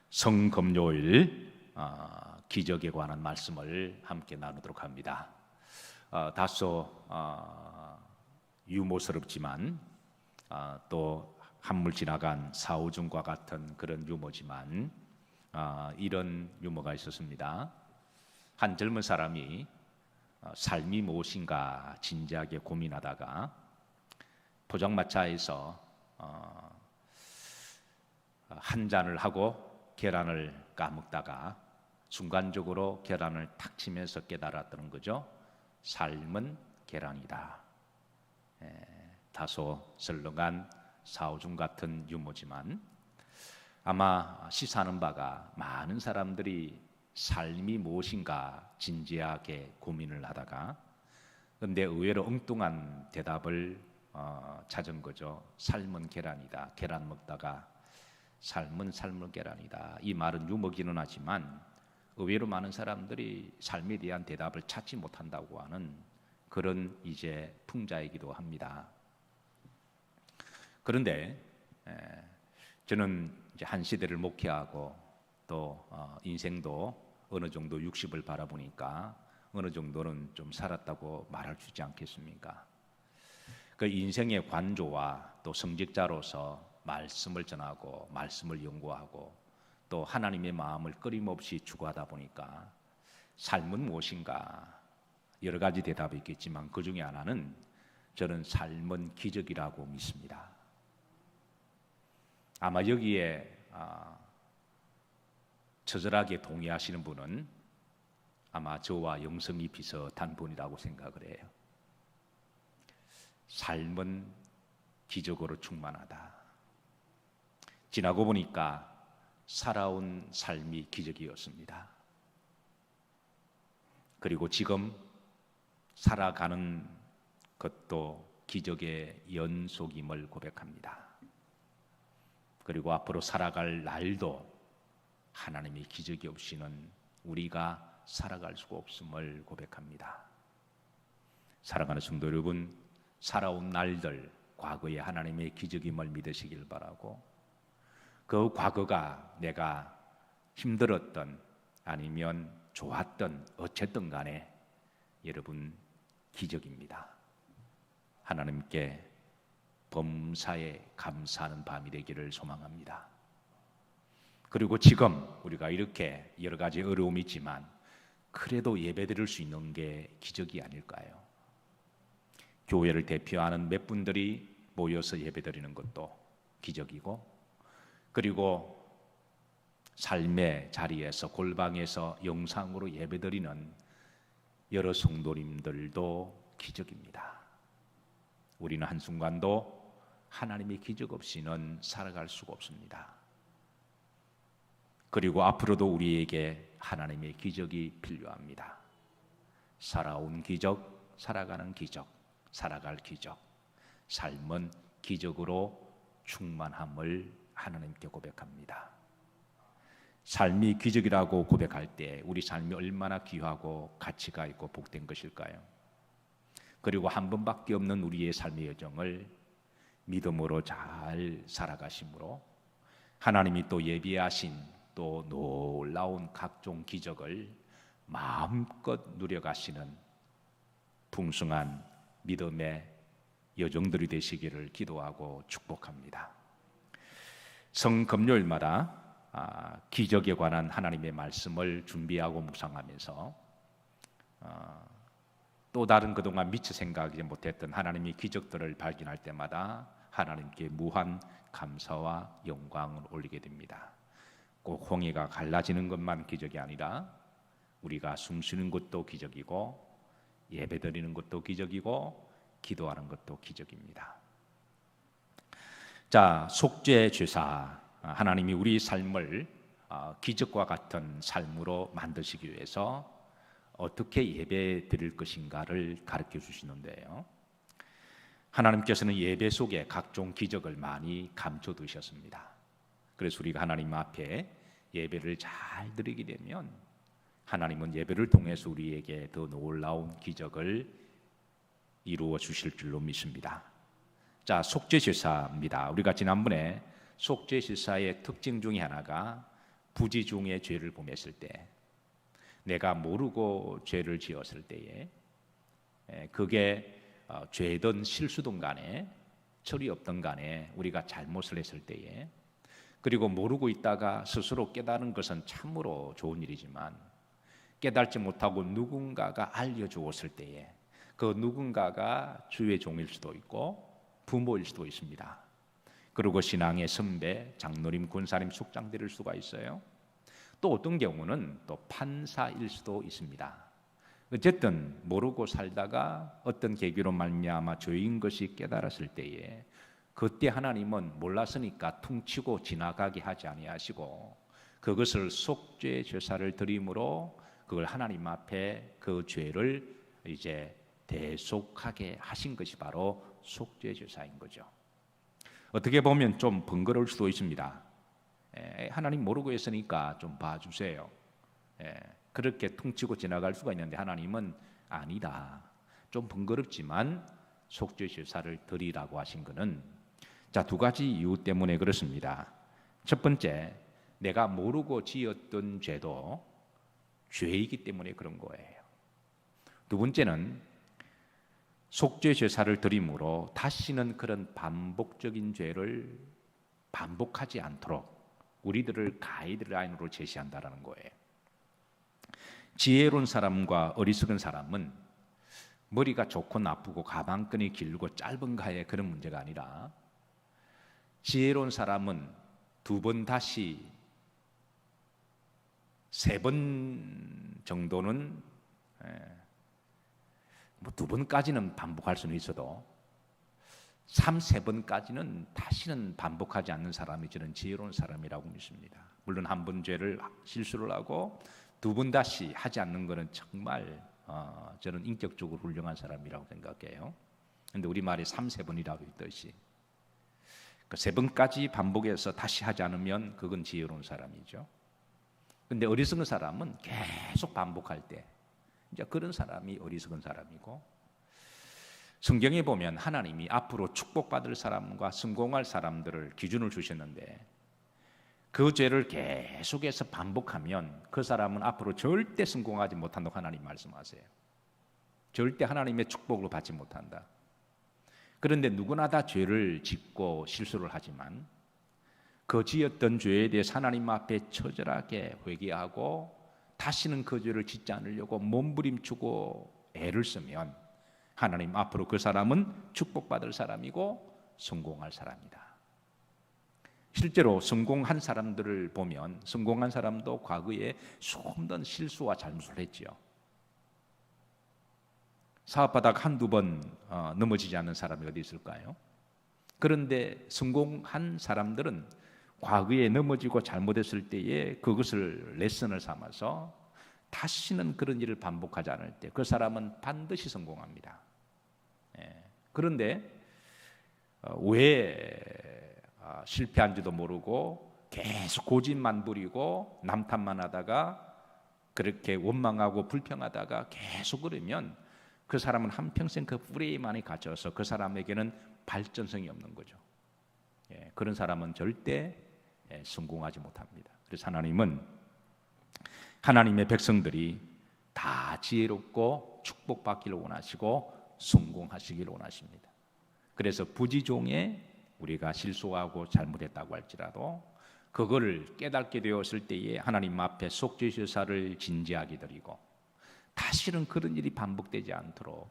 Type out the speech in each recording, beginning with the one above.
성금요일 기적에 관한 말씀을 함께 나누도록 합니다. 다소 유머스럽지만 또 한물 지나간 사오줌과 같은 그런 유머지만 이런 유머가 있었습니다. 한 젊은 사람이 삶이 무엇인가 진지하게 고민하다가 포장마차에서 한 잔을 하고 계란을 까먹다가 순간적으로 계란을 탁 치면서 깨달았다는 거죠. 삶은 계란이다. 다소 설렁한 사오줌 같은 유머지만 아마 시사하는 바가 많은 사람들이 삶이 무엇인가 진지하게 고민을 하다가 그런데 의외로 엉뚱한 대답을 찾은 거죠. 삶은 계란이다. 계란 먹다가 삶은 계란이다. 이 말은 유머기는 하지만 의외로 많은 사람들이 삶에 대한 대답을 찾지 못한다고 하는 그런 이제 풍자이기도 합니다. 그런데 저는 이제 한 시대를 목회하고 또 인생도 어느 정도 60을 바라보니까 어느 정도는 좀 살았다고 말할 수 있지 않겠습니까? 그 인생의 관조와 또 성직자로서 말씀을 전하고 말씀을 연구하고 또 하나님의 마음을 끊임없이 추구하다 보니까 삶은 무엇인가 여러 가지 대답이 있겠지만 그 중에 하나는 저는 삶은 기적이라고 믿습니다. 아마 여기에 처절하게 동의하시는 분은 아마 저와 영성이 비슷한 분이라고 생각을 해요. 삶은 기적으로 충만하다. 지나고 보니까 살아온 삶이 기적이었습니다. 그리고 지금 살아가는 것도 기적의 연속임을 고백합니다. 그리고 앞으로 살아갈 날도 하나님의 기적이 없이는 우리가 살아갈 수가 없음을 고백합니다. 사랑하는 성도 여러분, 살아온 날들 과거에 하나님의 기적임을 믿으시길 바라고 그 과거가 내가 힘들었던 아니면 좋았던 어쨌든 간에 여러분 기적입니다. 하나님께 범사에 감사하는 밤이 되기를 소망합니다. 그리고 지금 우리가 이렇게 여러 가지 어려움이 있지만 그래도 예배드릴 수 있는 게 기적이 아닐까요? 교회를 대표하는 몇 분들이 모여서 예배드리는 것도 기적이고 그리고 삶의 자리에서 골방에서 영상으로 예배드리는 여러 성도님들도 기적입니다. 우리는 한순간도 하나님의 기적 없이는 살아갈 수가 없습니다. 그리고 앞으로도 우리에게 하나님의 기적이 필요합니다. 살아온 기적, 살아가는 기적, 살아갈 기적, 삶은 기적으로 충만함을 하나님께 고백합니다. 삶이 기적이라고 고백할 때 우리 삶이 얼마나 귀하고 가치가 있고 복된 것일까요? 그리고 한 번밖에 없는 우리의 삶의 여정을 믿음으로 잘 살아가심으로 하나님이 또 예비하신 또 놀라운 각종 기적을 마음껏 누려가시는 풍성한 믿음의 여정들이 되시기를 기도하고 축복합니다. 성금요일마다 기적에 관한 하나님의 말씀을 준비하고 묵상하면서 또 다른 그동안 미처 생각하지 못했던 하나님의 기적들을 발견할 때마다 하나님께 무한 감사와 영광을 올리게 됩니다. 꼭 홍해가 갈라지는 것만 기적이 아니라 우리가 숨쉬는 것도 기적이고 예배드리는 것도 기적이고 기도하는 것도 기적입니다. 자, 속죄죄사 하나님이 우리 삶을 기적과 같은 삶으로 만드시기 위해서 어떻게 예배 드릴 것인가를 가르쳐 주시는데요. 하나님께서는 예배 속에 각종 기적을 많이 감춰 두셨습니다. 그래서 우리가 하나님 앞에 예배를 잘 드리게 되면 하나님은 예배를 통해서 우리에게 더 놀라운 기적을 이루어 주실 줄로 믿습니다. 자, 속죄제사입니다. 우리가 지난번에 속죄제사의 특징 중에 하나가 부지 중에 죄를 범했을 때, 내가 모르고 죄를 지었을 때에, 그게 죄든 실수든 간에, 철이 없든 간에 우리가 잘못을 했을 때에, 그리고 모르고 있다가 스스로 깨달은 것은 참으로 좋은 일이지만 깨달지 못하고 누군가가 알려주었을 때에 그 누군가가 주의 종일 수도 있고 부모일 수도 있습니다. 그리고 신앙의 선배, 장로님, 군사님, 숙장들일 수가 있어요. 또 어떤 경우는 또 판사일 수도 있습니다. 어쨌든 모르고 살다가 어떤 계기로 말미암아 죄인 것이 깨달았을 때에 그때 하나님은 몰랐으니까 퉁치고 지나가게 하지 아니하시고 그것을 속죄 제사를 드림으로 그걸 하나님 앞에 그 죄를 이제 대속하게 하신 것이 바로 속죄 제사인 거죠. 어떻게 보면 좀 번거로울 수도 있습니다. 하나님 모르고 했으니까 좀 봐주세요. 그렇게 퉁치고 지나갈 수가 있는데 하나님은 아니다. 좀 번거롭지만 속죄 제사를 드리라고 하신 것은 자, 두 가지 이유 때문에 그렇습니다. 첫 번째, 내가 모르고 지었던 죄도 죄이기 때문에 그런 거예요. 두 번째는 속죄 제사를 드림으로 다시는 그런 반복적인 죄를 반복하지 않도록 우리들을 가이드라인으로 제시한다라는 거예요. 지혜로운 사람과 어리석은 사람은 머리가 좋고 나쁘고 가방끈이 길고 짧은가의 그런 문제가 아니라 지혜로운 사람은 두 번 다시 세 번 정도는 뭐 두 번까지는 반복할 수는 있어도 3-4번까지는 다시는 반복하지 않는 사람이 저는 지혜로운 사람이라고 믿습니다. 물론 한 번 죄를 실수를 하고 두 번 다시 하지 않는 것은 정말 저는 인격적으로 훌륭한 사람이라고 생각해요. 그런데 우리말에 3-4번이라고 있듯이 그 3번까지 반복해서 다시 하지 않으면 그건 지혜로운 사람이죠. 그런데 어리석은 사람은 계속 반복할 때 이제 그런 사람이 어리석은 사람이고, 성경에 보면 하나님이 앞으로 축복받을 사람과 성공할 사람들을 기준을 주셨는데 그 죄를 계속해서 반복하면 그 사람은 앞으로 절대 성공하지 못한다고 하나님 말씀하세요. 절대 하나님의 축복을 받지 못한다. 그런데 누구나 다 죄를 짓고 실수를 하지만 그 지었던 죄에 대해 하나님 앞에 처절하게 회개하고 다시는 그 죄를 짓지 않으려고 몸부림치고 애를 쓰면 하나님 앞으로 그 사람은 축복받을 사람이고 성공할 사람이다. 실제로 성공한 사람들을 보면 성공한 사람도 과거에 수없는 실수와 잘못을 했지요. 사업하다가 한두 번 넘어지지 않는 사람이 어디 있을까요? 그런데 성공한 사람들은 과거에 넘어지고 잘못했을 때에 그것을 레슨을 삼아서 다시는 그런 일을 반복하지 않을 때 그 사람은 반드시 성공합니다. 그런데 왜 실패한지도 모르고 계속 고집만 부리고 남탓만 하다가 그렇게 원망하고 불평하다가 계속 그러면 그 사람은 한평생 그 프레임만이 갇혀서 그 사람에게는 발전성이 없는 거죠. 그런 사람은 절대 성공하지 못합니다. 그래서 하나님은 하나님의 백성들이 다 지혜롭고 축복받기를 원하시고 성공하시기를 원하십니다. 그래서 부지종에 우리가 실수하고 잘못했다고 할지라도 그거를 깨닫게 되었을 때에 하나님 앞에 속죄 제사를 진지하게 드리고 다시는 그런 일이 반복되지 않도록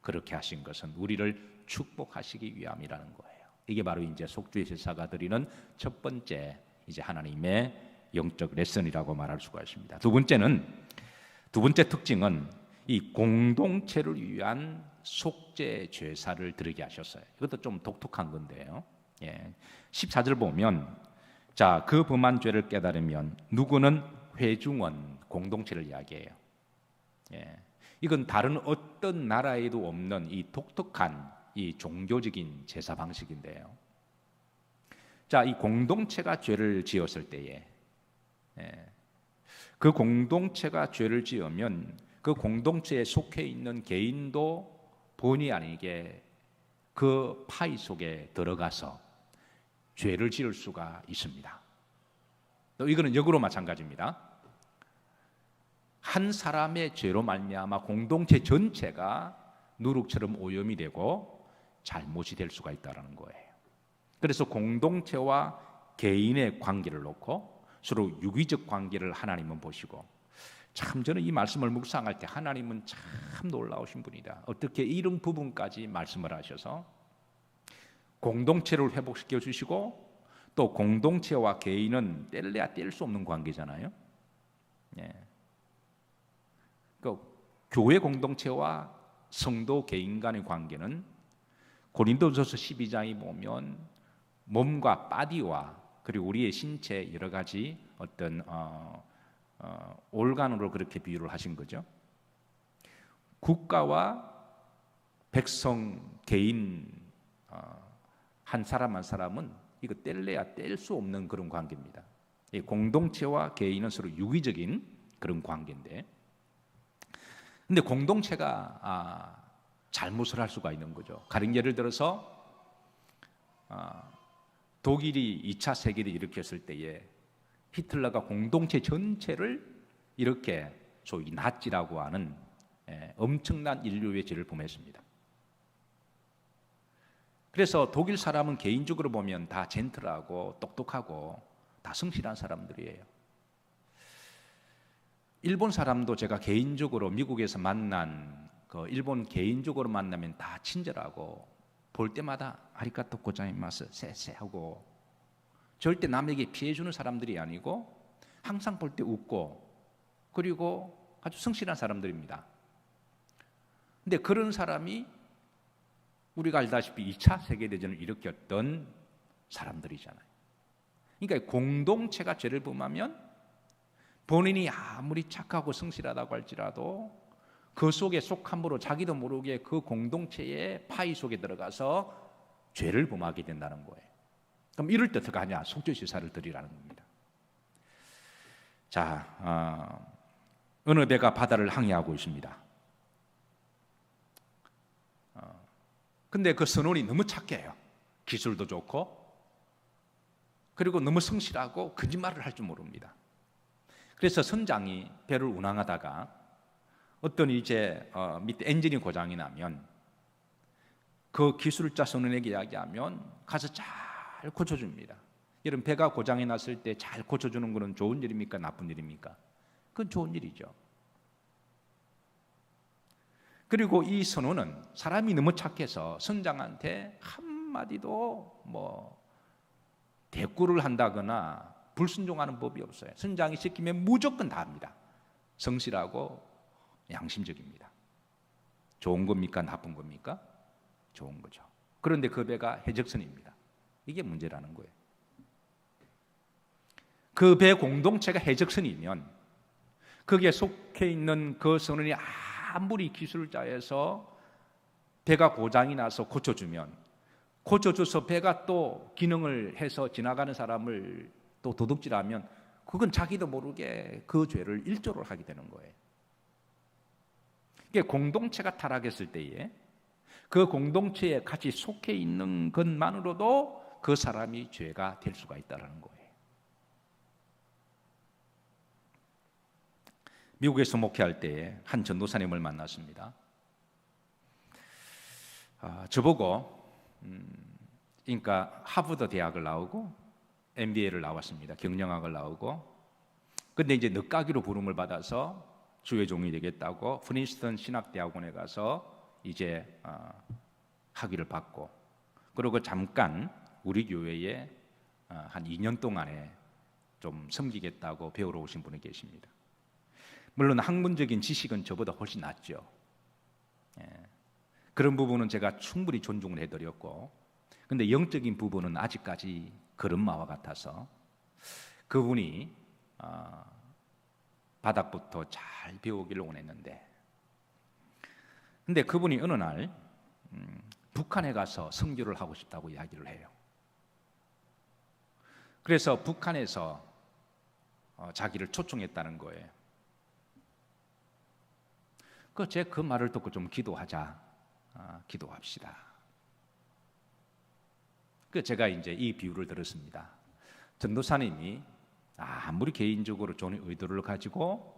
그렇게 하신 것은 우리를 축복하시기 위함이라는 거예요. 이게 바로 이제 속죄 제사가 드리는 첫 번째 이제 하나님의 영적 레슨이라고 말할 수가 있습니다. 두 번째 특징은 이 공동체를 위한 속죄 제사를 드리게 하셨어요. 이것도 좀 독특한 건데요. 14절 보면 자, 그 범한 죄를 깨달으면 누구는 회중원 공동체를 이야기해요. 이건 다른 어떤 나라에도 없는 이 독특한 이 종교적인 제사 방식인데요. 자, 이 공동체가 죄를 지었을 때에 그 공동체가 죄를 지으면 그 공동체에 속해 있는 개인도 본의 아니게 그 파이 속에 들어가서 죄를 지을 수가 있습니다. 또 이거는 역으로 마찬가지입니다. 한 사람의 죄로 말미암아 공동체 전체가 누룩처럼 오염이 되고 잘못이 될 수가 있다는 거예요. 그래서 공동체와 개인의 관계를 놓고 서로 유기적 관계를 하나님은 보시고, 참 저는 이 말씀을 묵상할 때 하나님은 참 놀라우신 분이다. 어떻게 이런 부분까지 말씀을 하셔서 공동체를 회복시켜 주시고, 또 공동체와 개인은 뗄래야 뗄 수 없는 관계잖아요. 예. 그 교회 공동체와 성도 개인 간의 관계는 고린도전서 12장에 보면 몸과 바디와 그리고 우리의 신체 여러 가지 어떤 올간으로 그렇게 비유를 하신 거죠. 국가와 백성 개인 한 사람 한 사람은 이거 뗄래야 뗄 수 없는 그런 관계입니다. 이 공동체와 개인은 서로 유기적인 그런 관계인데, 근데 공동체가 잘못을 할 수가 있는 거죠. 가령 예를 들어서 독일이 2차 세계를 일으켰을 때에 히틀러가 공동체 전체를 이렇게 소위 나치라고 하는 엄청난 인류의 죄를 범했습니다. 그래서 독일 사람은 개인적으로 보면 다 젠틀하고 똑똑하고 다 성실한 사람들이에요. 일본 사람도 제가 개인적으로 미국에서 만난 일본 개인적으로 만나면 다 친절하고 볼 때마다 아리가또 고자이마스 쎄쎄하고 절대 남에게 피해주는 사람들이 아니고 항상 볼 때 웃고 그리고 아주 성실한 사람들입니다. 근데 그런 사람이 우리가 알다시피 2차 세계대전을 일으켰던 사람들이잖아요. 그러니까 공동체가 죄를 범하면 본인이 아무리 착하고 성실하다고 할지라도 그 속에 속함으로 자기도 모르게 그 공동체의 파이 속에 들어가서 죄를 범하게 된다는 거예요. 그럼 이럴 때 어떻게 하냐? 속죄제사를 드리라는 겁니다. 자, 어느 배가 바다를 항해하고 있습니다. 근데 그 선원이 너무 착해요. 기술도 좋고 그리고 너무 성실하고 거짓말을 할 줄 모릅니다. 그래서 선장이 배를 운항하다가 어떤 이제 밑에 엔진이 고장이 나면 그 기술자 선원에게 이야기하면 가서 잘 고쳐줍니다. 여러분, 배가 고장이 났을 때 잘 고쳐주는 것은 좋은 일입니까? 나쁜 일입니까? 그건 좋은 일이죠. 그리고 이 선원은 사람이 너무 착해서 선장한테 한마디도 대꾸를 한다거나 불순종하는 법이 없어요. 선장이 시키면 무조건 다 합니다. 성실하고 양심적입니다. 좋은 겁니까? 나쁜 겁니까? 좋은 거죠. 그런데 그 배가 해적선입니다. 이게 문제라는 거예요. 그 배 공동체가 해적선이면 거기에 속해 있는 그 선원이 아무리 기술자에서 배가 고장이 나서 고쳐주면 고쳐줘서 배가 또 기능을 해서 지나가는 사람을 또 도둑질하면 그건 자기도 모르게 그 죄를 일조를 하게 되는 거예요. 이게 공동체가 타락했을 때에 그 공동체에 같이 속해 있는 것만으로도 그 사람이 죄가 될 수가 있다는 거예요. 미국에서 목회할 때에 한 전도사님을 만났습니다. 저보고 그러니까 하버드 대학을 나오고 MBA를 나왔습니다. 경영학을 나오고 근데 이제 늦가기로 부름을 받아서 주의 종이 되겠다고 프린스턴 신학대학원에 가서 이제 학위를 받고 그리고 잠깐 우리 교회에 한 2년 동안에 좀 섬기겠다고 배우러 오신 분이 계십니다. 물론 학문적인 지식은 저보다 훨씬 낫죠. 그런 부분은 제가 충분히 존중을 해드렸고 근데 영적인 부분은 아직까지 걸음마와 같아서 그분이 바닥부터 잘 배우기를 원했는데 근데 그분이 어느 날 북한에 가서 선교를 하고 싶다고 이야기를 해요. 그래서 북한에서 자기를 초청했다는 거예요. 제가 그 말을 듣고 좀 기도하자. 기도합시다. 제가 이제 이 비유를 들었습니다. 전도사님이 아무리 개인적으로 좋은 의도를 가지고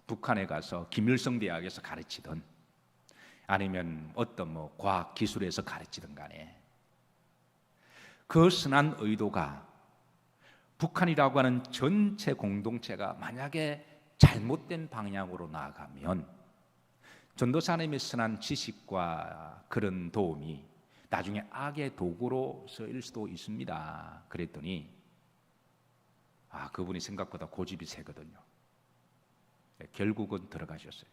북한에 가서 김일성 대학에서 가르치든 아니면 어떤 과학 기술에서 가르치든 간에 그 선한 의도가 북한이라고 하는 전체 공동체가 만약에 잘못된 방향으로 나아가면 전도사님의 선한 지식과 그런 도움이 나중에 악의 도구로 쓰일 수도 있습니다. 그랬더니 그분이 생각보다 고집이 세거든요. 결국은 들어가셨어요.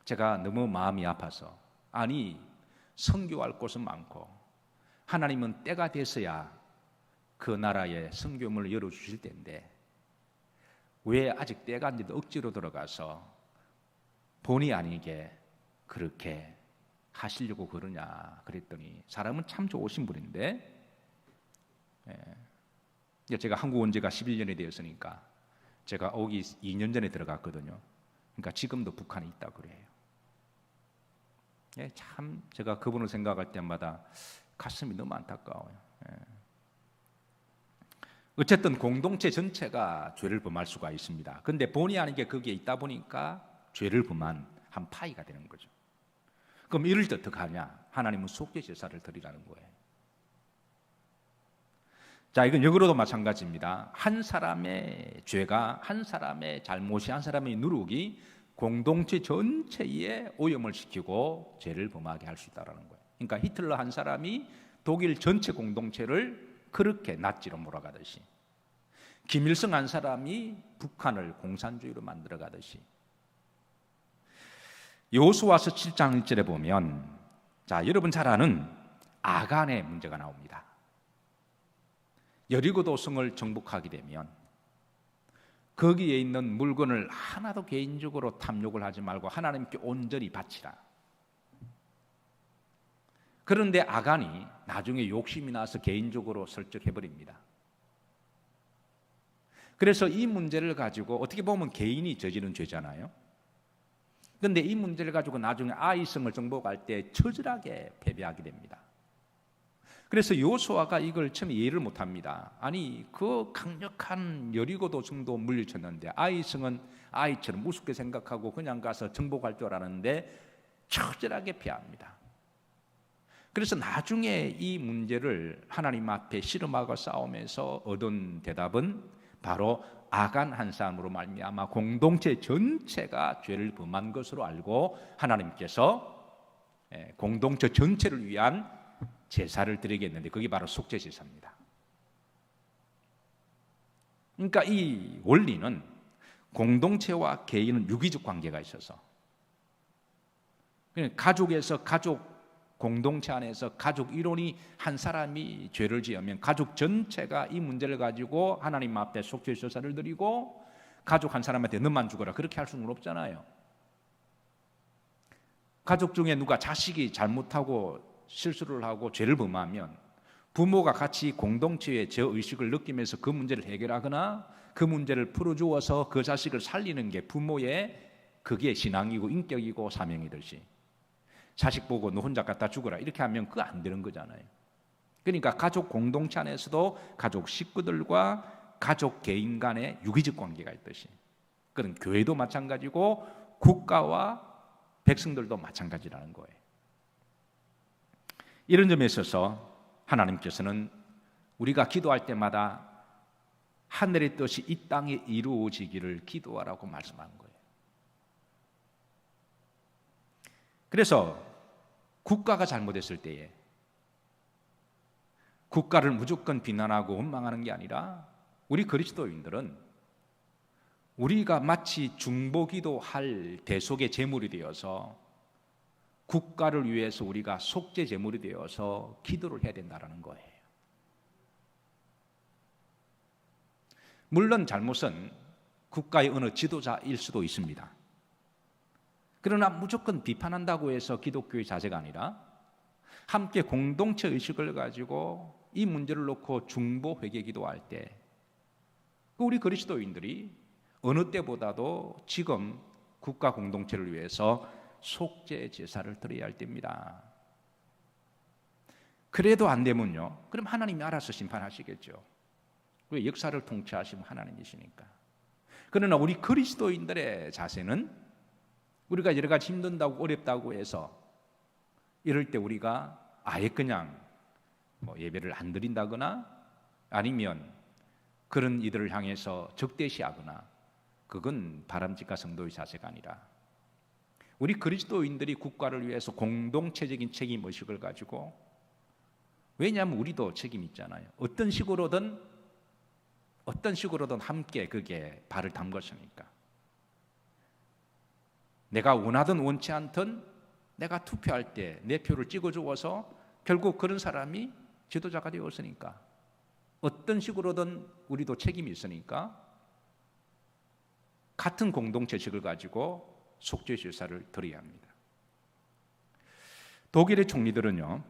제가 너무 마음이 아파서 선교할 곳은 많고 하나님은 때가 돼서야 그 나라에 선교문을 열어주실 텐데 왜 아직 때가 안 돼도 억지로 들어가서 본의 아니게 그렇게 하시려고 그러냐 그랬더니 사람은 참 좋으신 분인데 제가 한국 온 지가 11년이 되었으니까 제가 오기 2년 전에 들어갔거든요. 그러니까 지금도 북한에 있다 그래요. 참 제가 그분을 생각할 때마다 가슴이 너무 안타까워요. 어쨌든 공동체 전체가 죄를 범할 수가 있습니다. 그런데 본의 아니게 거기에 있다 보니까 죄를 범한 한 파이가 되는 거죠. 그럼 이럴 때 어떻게 하냐? 하나님은 속죄 제사를 드리라는 거예요. 자, 이건 역으로도 마찬가지입니다. 한 사람의 죄가, 한 사람의 잘못이, 한 사람의 누룩이 공동체 전체에 오염을 시키고 죄를 범하게 할 수 있다는 거예요. 그러니까 히틀러 한 사람이 독일 전체 공동체를 그렇게 낫지로 몰아가듯이, 김일성 한 사람이 북한을 공산주의로 만들어가듯이, 여호수아서 7장 1절에 보면 여러분 잘 아는 아간의 문제가 나옵니다. 여리고 도성을 정복하게 되면 거기에 있는 물건을 하나도 개인적으로 탐욕을 하지 말고 하나님께 온전히 바치라. 그런데 아간이 나중에 욕심이 나서 개인적으로 설득해버립니다. 그래서 이 문제를 가지고 어떻게 보면 개인이 저지른 죄잖아요. 그런데 이 문제를 가지고 나중에 아이성을 정복할 때 처절하게 패배하게 됩니다. 그래서 여호수아가 이걸 처음에 이해를 못합니다. 그 강력한 여리고 도성도 물리쳤는데 아이성은 아이처럼 우습게 생각하고 그냥 가서 정복할 줄 알았는데 처절하게 패합니다. 그래서 나중에 이 문제를 하나님 앞에 씨름하고 싸우면서 얻은 대답은 바로 아간 한 사람으로 말미암아 공동체 전체가 죄를 범한 것으로 알고 하나님께서 공동체 전체를 위한 제사를 드리겠는데 그게 바로 속죄 제사입니다. 그러니까 이 원리는 공동체와 개인은 유기적 관계가 있어서, 가족에서 가족 공동체 안에서 가족 일원이 한 사람이 죄를 지으면 가족 전체가 이 문제를 가지고 하나님 앞에 속죄 제사를 드리고 가족 한 사람한테 너만 죽어라 그렇게 할 수는 없잖아요. 가족 중에 누가 자식이 잘못하고 실수를 하고 죄를 범하면 부모가 같이 공동체의 죄의식을 느끼면서 그 문제를 해결하거나 그 문제를 풀어주어서 그 자식을 살리는 게 부모의 그게 신앙이고 인격이고 사명이듯이, 자식 보고 너 혼자 갖다 죽어라 이렇게 하면 그거 안 되는 거잖아요. 그러니까 가족 공동체 안에서도 가족 식구들과 가족 개인 간의 유기적 관계가 있듯이 그런 교회도 마찬가지고 국가와 백성들도 마찬가지라는 거예요. 이런 점에 있어서 하나님께서는 우리가 기도할 때마다 하늘의 뜻이 이 땅에 이루어지기를 기도하라고 말씀하는 거예요. 그래서 국가가 잘못했을 때에 국가를 무조건 비난하고 원망하는 게 아니라 우리 그리스도인들은 우리가 마치 중보기도 할 대속의 제물이 되어서 국가를 위해서 우리가 속죄 제물이 되어서 기도를 해야 된다는 거예요. 물론 잘못은 국가의 어느 지도자일 수도 있습니다. 그러나 무조건 비판한다고 해서 기독교의 자세가 아니라 함께 공동체 의식을 가지고 이 문제를 놓고 중보 회개 기도할 때 우리 그리스도인들이 어느 때보다도 지금 국가 공동체를 위해서 속죄 제사를 드려야 할 때입니다. 그래도 안 되면요, 그럼 하나님이 알아서 심판하시겠죠. 왜 역사를 통치하시면 하나님이시니까. 그러나 우리 그리스도인들의 자세는 우리가 여러 가지 힘든다고 어렵다고 해서 이럴 때 우리가 아예 그냥 예배를 안 드린다거나 아니면 그런 이들을 향해서 적대시하거나, 그건 바람직한 성도의 자세가 아니라 우리 그리스도인들이 국가를 위해서 공동체적인 책임의식을 가지고, 왜냐하면 우리도 책임이 있잖아요. 어떤 식으로든 함께 그게 발을 담궜으니까. 내가 원하든 원치 않든 내가 투표할 때 내 표를 찍어주어서 결국 그런 사람이 지도자가 되었으니까, 어떤 식으로든 우리도 책임이 있으니까 같은 공동체식을 가지고 속죄 제사를 드려야 합니다. 독일의 총리들은요,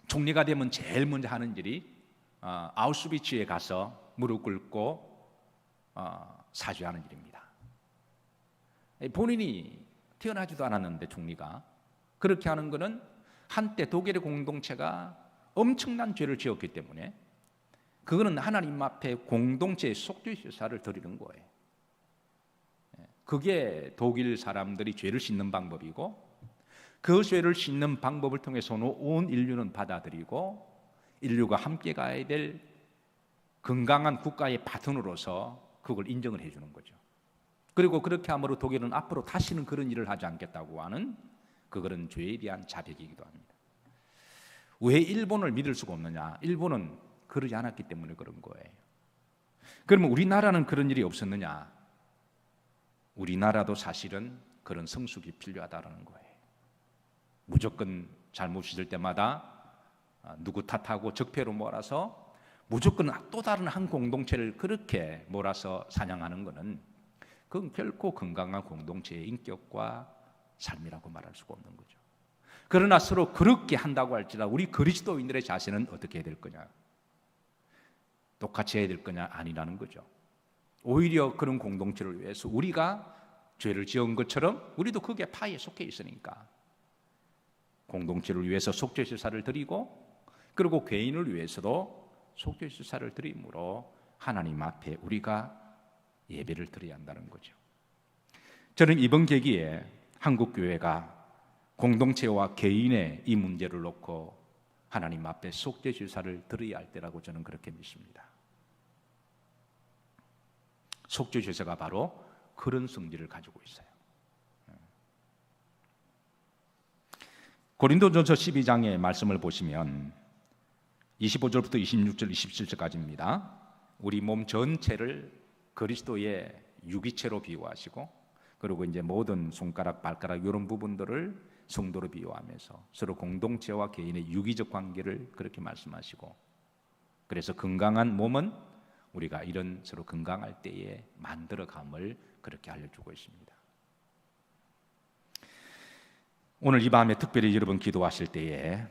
총리가 되면 제일 먼저 하는 일이 아우슈비츠에 가서 무릎 꿇고 사죄하는 일입니다. 본인이 태어나지도 않았는데 총리가 그렇게 하는 것은 한때 독일의 공동체가 엄청난 죄를 지었기 때문에 그거는 하나님 앞에 공동체의 속죄 제사를 드리는 거예요. 그게 독일 사람들이 죄를 씻는 방법이고, 그 죄를 씻는 방법을 통해서는 온 인류는 받아들이고 인류가 함께 가야 될 건강한 국가의 바톤으로서 그걸 인정을 해주는 거죠. 그리고 그렇게 함으로 독일은 앞으로 다시는 그런 일을 하지 않겠다고 하는 그런 죄에 대한 자백이기도 합니다. 왜 일본을 믿을 수가 없느냐? 일본은 그러지 않았기 때문에 그런 거예요. 그러면 우리나라는 그런 일이 없었느냐? 우리나라도 사실은 그런 성숙이 필요하다는 거예요. 무조건 잘못 있을 때마다 누구 탓하고 적폐로 몰아서 무조건 또 다른 한 공동체를 그렇게 몰아서 사냥하는 것은, 그건 결코 건강한 공동체의 인격과 삶이라고 말할 수가 없는 거죠. 그러나 서로 그렇게 한다고 할지라도 우리 그리스도인들의 자세는 어떻게 해야 될 거냐? 똑같이 해야 될 거냐? 아니라는 거죠. 오히려 그런 공동체를 위해서 우리가 죄를 지은 것처럼 우리도 그게 파에 속해 있으니까 공동체를 위해서 속죄 제사를 드리고, 그리고 개인을 위해서도 속죄 제사를 드림으로 하나님 앞에 우리가 예배를 드려야 한다는 거죠. 저는 이번 계기에 한국 교회가 공동체와 개인의 이 문제를 놓고 하나님 앞에 속죄 제사를 드려야 할 때라고 저는 그렇게 믿습니다. 속죄 제사가 바로 그런 성질을 가지고 있어요. 고린도전서 12장의 말씀을 보시면 25절부터 26절, 27절까지입니다. 우리 몸 전체를 그리스도의 유기체로 비유하시고, 그리고 이제 모든 손가락, 발가락 이런 부분들을 성도로 비유하면서 서로 공동체와 개인의 유기적 관계를 그렇게 말씀하시고, 그래서 건강한 몸은 우리가 이런 서로 건강할 때에 만들어감을 그렇게 알려주고 있습니다. 오늘 이 밤에 특별히 여러분 기도하실 때에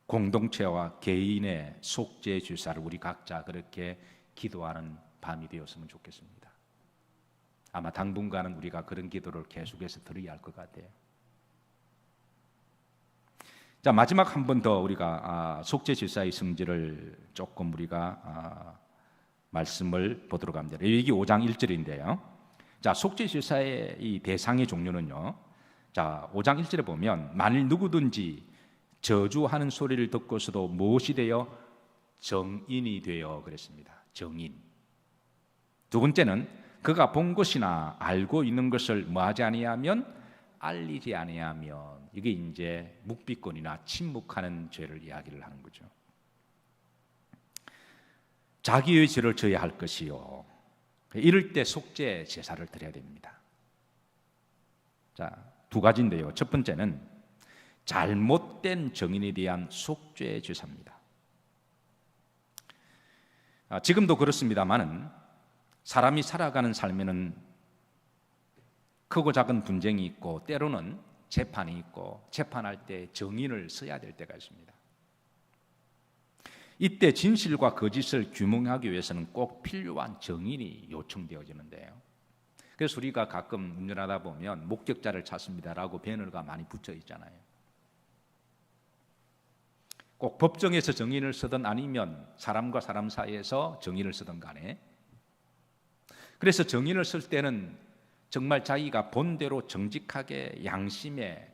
공동체와 개인의 속죄 제사를 우리 각자 그렇게 기도하는 밤이 되었으면 좋겠습니다. 아마 당분간은 우리가 그런 기도를 계속해서 드려야 할 것 같아요. 자, 마지막 한 번 더 우리가 속죄 제사의 성질을 조금 우리가 말씀을 보도록 합니다. 레위기 5장 1절인데요. 자, 속죄 제사의 이 대상의 종류는요. 자, 5장 1절에 보면 만일 누구든지 저주하는 소리를 듣고서도 무엇이 되어 정인이 되어 그랬습니다. 정인. 두 번째는 그가 본 것이나 알고 있는 것을 뭐하지 아니하면, 알리지 아니하면, 이게 이제 묵비권이나 침묵하는 죄를 이야기를 하는 거죠. 자기의 죄를 져야 할 것이요, 이럴 때 속죄 제사를 드려야 됩니다. 자, 두 가지인데요. 첫 번째는 잘못된 정인에 대한 속죄 제사입니다. 지금도 그렇습니다만은 사람이 살아가는 삶에는 크고 작은 분쟁이 있고, 때로는 재판이 있고, 재판할 때 정인을 써야 될 때가 있습니다. 이때 진실과 거짓을 규명하기 위해서는 꼭 필요한 정인이 요청되어지는데요. 그래서 우리가 가끔 운전하다 보면 목격자를 찾습니다라고 배너가 많이 붙여 있잖아요. 꼭 법정에서 정인을 쓰든 아니면 사람과 사람 사이에서 정인을 쓰든 간에, 그래서 정인을 쓸 때는 정말 자기가 본대로 정직하게 양심에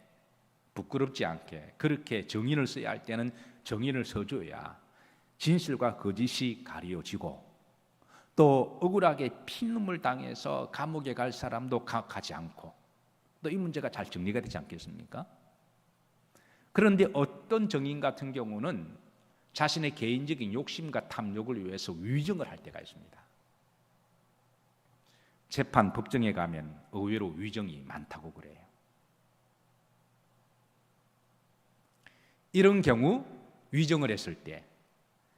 부끄럽지 않게 그렇게 정인을 써야 할 때는 정인을 써줘야 진실과 거짓이 가려지고, 또 억울하게 피눈물 당해서 감옥에 갈 사람도 가지 않고, 또 이 문제가 잘 정리가 되지 않겠습니까? 그런데 어떤 정인 같은 경우는 자신의 개인적인 욕심과 탐욕을 위해서 위정을 할 때가 있습니다. 재판 법정에 가면 의외로 위정이 많다고 그래요. 이런 경우 위정을 했을 때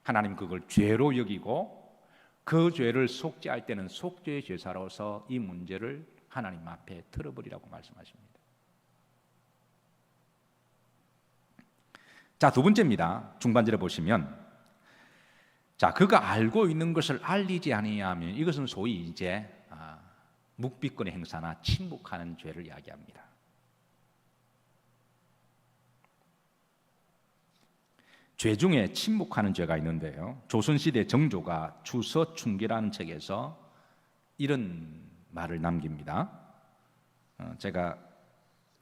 하나님 그걸 죄로 여기고, 그 죄를 속죄할 때는 속죄의 제사로서 이 문제를 하나님 앞에 틀어버리라고 말씀하십니다. 자, 두 번째입니다. 중반절에 보시면, 자, 그가 알고 있는 것을 알리지 아니하면, 이것은 소위 이제 묵비권의 행사나 침묵하는 죄를 이야기합니다. 죄 중에 침묵하는 죄가 있는데요, 조선시대 정조가 추서충기라는 책에서 이런 말을 남깁니다. 제가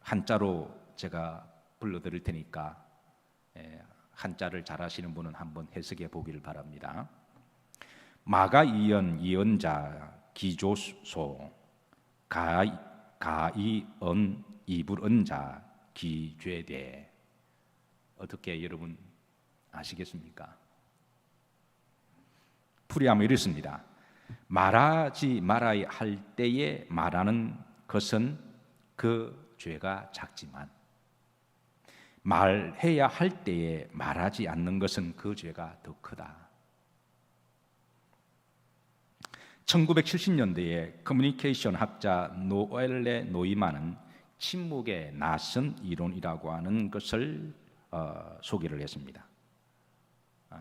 한자로 제가 불러드릴 테니까 한자를 잘 아시는 분은 한번 해석해 보기를 바랍니다. 마가이연 이언자 기조소 가이언 이불언자 기죄대. 어떻게 여러분 아시겠습니까? 풀이하면 이렇습니다. 말하지 말아야 할 때에 말하는 것은 그 죄가 작지만, 말해야 할 때에 말하지 않는 것은 그 죄가 더 크다. 1970년대에 커뮤니케이션 학자 노엘레 노이만은 침묵의 낯선 이론이라고 하는 것을 소개를 했습니다.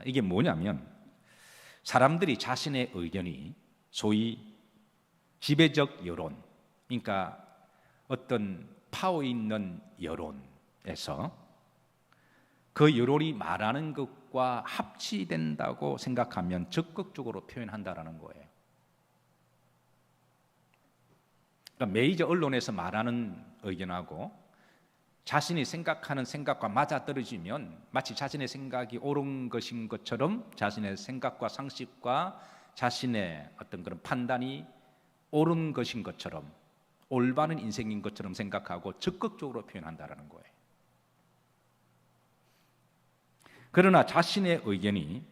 이게 뭐냐면, 사람들이 자신의 의견이 소위 지배적 여론, 그러니까 어떤 파워 있는 여론에서 그 여론이 말하는 것과 합치된다고 생각하면 적극적으로 표현한다라는 거예요. 그러니까 메이저 언론에서 말하는 의견하고 자신이 생각하는 생각과 맞아떨어지면 마치 자신의 생각이 옳은 것인 것처럼, 자신의 생각과 상식과 자신의 어떤 그런 판단이 옳은 것인 것처럼, 올바른 인생인 것처럼 생각하고 적극적으로 표현한다라는 거예요. 그러나 자신의 의견이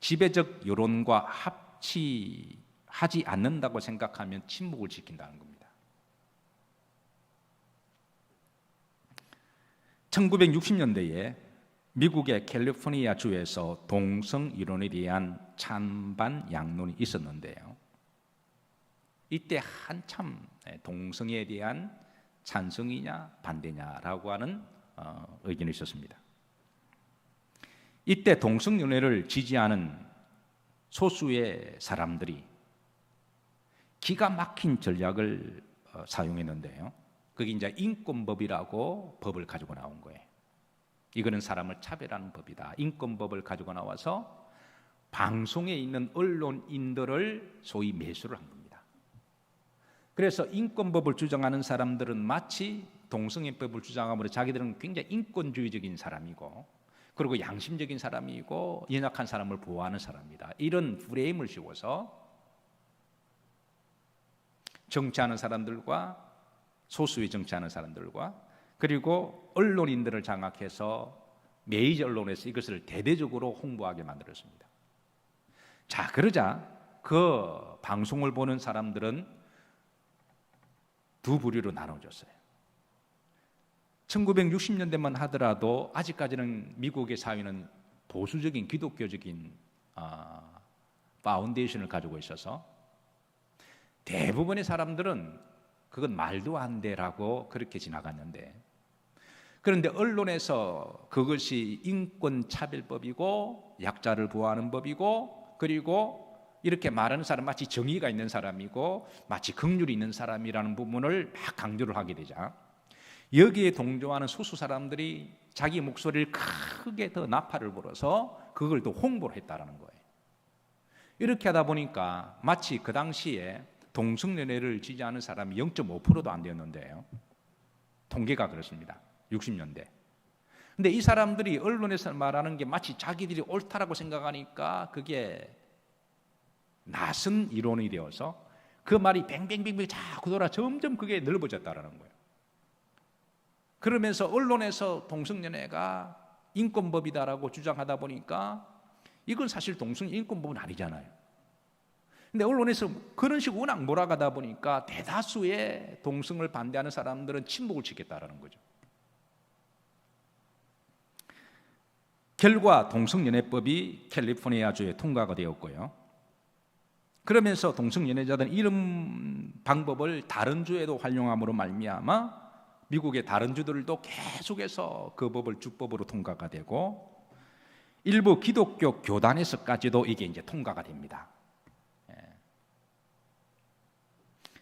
지배적 여론과 합치하지 않는다고 생각하면 침묵을 지킨다는 겁니다. 1960년대에 미국의 캘리포니아 주에서 동성 이론에 대한 찬반 양론이 있었는데요, 이때 한참 동성애에 대한 찬성이냐 반대냐라고 하는 의견이 있었습니다. 이때 동성연애를 지지하는 소수의 사람들이 기가 막힌 전략을 사용했는데요, 그게 이제 인권법이라고 법을 가지고 나온 거예요. 이거는 사람을 차별하는 법이다. 인권법을 가지고 나와서 방송에 있는 언론인들을 소위 매수를 한 겁니다. 그래서 인권법을 주장하는 사람들은 마치 동성애법을 주장함으로 자기들은 굉장히 인권주의적인 사람이고, 그리고 양심적인 사람이고 연약한 사람을 보호하는 사람이다, 이런 프레임을 씌워서 정치하는 사람들과, 소수의 정치하는 사람들과, 그리고 언론인들을 장악해서 메이저 언론에서 이것을 대대적으로 홍보하게 만들었습니다. 자, 그러자 그 방송을 보는 사람들은 두 부류로 나눠졌어요. 1960년대만 하더라도 아직까지는 미국의 사회는 보수적인 기독교적인 파운데이션을 가지고 있어서 대부분의 사람들은 그건 말도 안 돼라고 그렇게 지나갔는데, 그런데 언론에서 그것이 인권차별법이고 약자를 보호하는 법이고, 그리고 이렇게 말하는 사람 마치 정의가 있는 사람이고 마치 긍휼이 있는 사람이라는 부분을 막 강조를 하게 되자 여기에 동조하는 소수 사람들이 자기 목소리를 크게 더 나팔을 불어서 그걸 더 홍보를 했다라는 거예요. 이렇게 하다 보니까 마치 그 당시에 동성연애를 지지하는 사람이 0.5%도 안 되었는데요. 통계가 그렇습니다. 60년대. 근데 이 사람들이 언론에서 말하는 게 마치 자기들이 옳다라고 생각하니까 그게 낯선 이론이 되어서 그 말이 뱅뱅뱅뱅 자꾸 돌아 점점 그게 넓어졌다라는 거예요. 그러면서 언론에서 동성연애가 인권법이다라고 주장하다 보니까 이건 사실 인권법은 아니잖아요. 근데 언론에서 그런 식으로 워낙 몰아가다 보니까 대다수의 동성을 반대하는 사람들은 침묵을 지켰다라는 거죠. 결과 동성연애법이 캘리포니아주에 통과가 되었고요. 그러면서 동성연애자들은 이런 방법을 다른 주에도 활용함으로 말미암아 미국의 다른 주들도 계속해서 그 법을 주법으로 통과가 되고 일부 기독교 교단에서까지도 이게 이제 통과가 됩니다.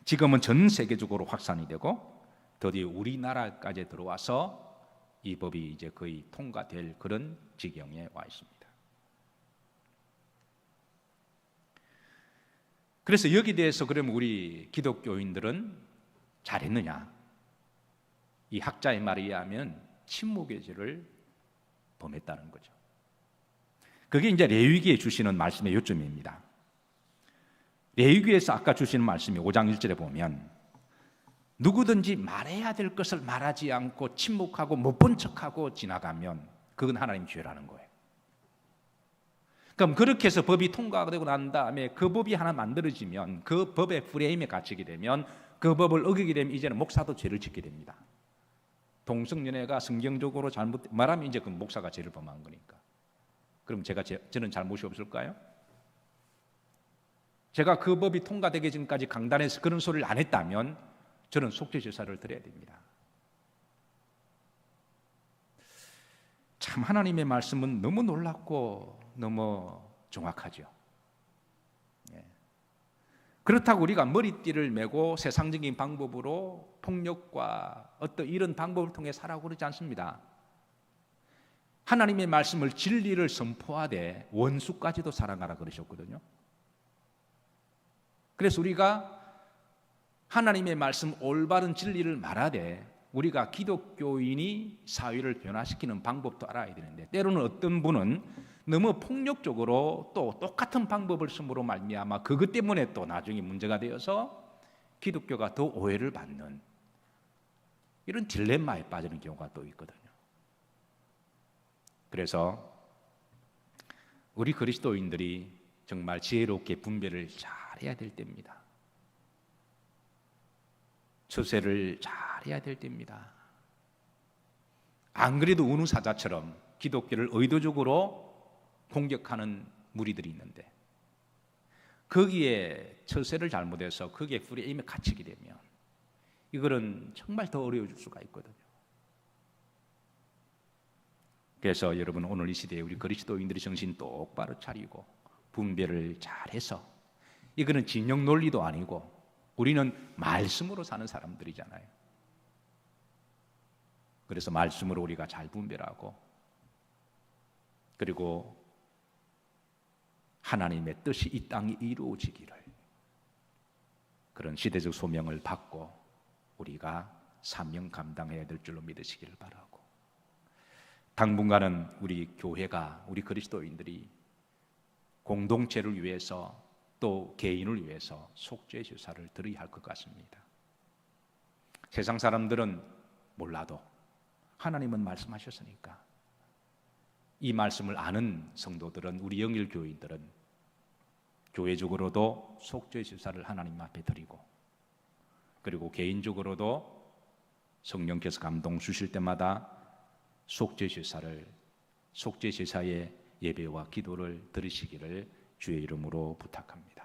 지금은 전 세계적으로 확산이 되고 드디어 우리나라까지 들어와서 이 법이 이제 거의 통과될 그런 지경에 와 있습니다. 그래서 여기 대해서 그러면 우리 기독교인들은 잘했느냐? 이 학자의 말에 의하면 침묵의 죄를 범했다는 거죠. 그게 이제 레위기에 주시는 말씀의 요점입니다. 레위기에서 아까 주시는 말씀이 5장 1절에 보면 누구든지 말해야 될 것을 말하지 않고 침묵하고 못 본 척하고 지나가면 그건 하나님 죄라는 거예요. 그럼 그렇게 해서 법이 통과되고 난 다음에 그 법이 하나 만들어지면 그 법의 프레임에 갇히게 되면 그 법을 어기게 되면 이제는 목사도 죄를 짓게 됩니다. 동성연애가 성경적으로 잘못 말하면 이제 그 목사가 죄를 범한 거니까. 그럼 저는 잘못이 없을까요? 제가 그 법이 통과되기 전까지 강단에서 그런 소리를 안 했다면 저는 속죄제사를 드려야 됩니다. 참 하나님의 말씀은 너무 놀랍고 너무 정확하죠. 그렇다고 우리가 머리띠를 메고 세상적인 방법으로 폭력과 어떤 이런 방법을 통해 살아가고 그러지 않습니다. 하나님의 말씀을 진리를 선포하되 원수까지도 사랑하라 그러셨거든요. 그래서 우리가 하나님의 말씀 올바른 진리를 말하되 우리가 기독교인이 사회를 변화시키는 방법도 알아야 되는데 때로는 어떤 분은 너무 폭력적으로 또 똑같은 방법을 쓰므로 말미암아 그것 때문에 또 나중에 문제가 되어서 기독교가 더 오해를 받는 이런 딜레마에 빠지는 경우가 또 있거든요. 그래서 우리 그리스도인들이 정말 지혜롭게 분별을 잘해야 될 때입니다. 처세를 잘해야 될 때입니다. 안 그래도 운우사자처럼 기독교를 의도적으로 공격하는 무리들이 있는데 거기에 처세를 잘못해서 거기에 프레임에 갇히게 되면 이거는 정말 더 어려워질 수가 있거든요. 그래서 여러분 오늘 이 시대에 우리 그리스도인들이 정신 똑바로 차리고 분별을 잘해서 이거는 진영 논리도 아니고 우리는 말씀으로 사는 사람들이잖아요. 그래서 말씀으로 우리가 잘 분별하고 그리고 하나님의 뜻이 이 땅에 이루어지기를 그런 시대적 소명을 받고 우리가 사명 감당해야 될 줄로 믿으시기를 바라고 당분간은 우리 교회가 우리 그리스도인들이 공동체를 위해서 또 개인을 위해서 속죄 제사를 드려야 할 것 같습니다. 세상 사람들은 몰라도 하나님은 말씀하셨으니까 이 말씀을 아는 성도들은 우리 영일 교인들은 교회적으로도 속죄 제사를 하나님 앞에 드리고 그리고 개인적으로도 성령께서 감동 주실 때마다 속죄 제사의 예배와 기도를 드리시기를 주의 이름으로 부탁합니다.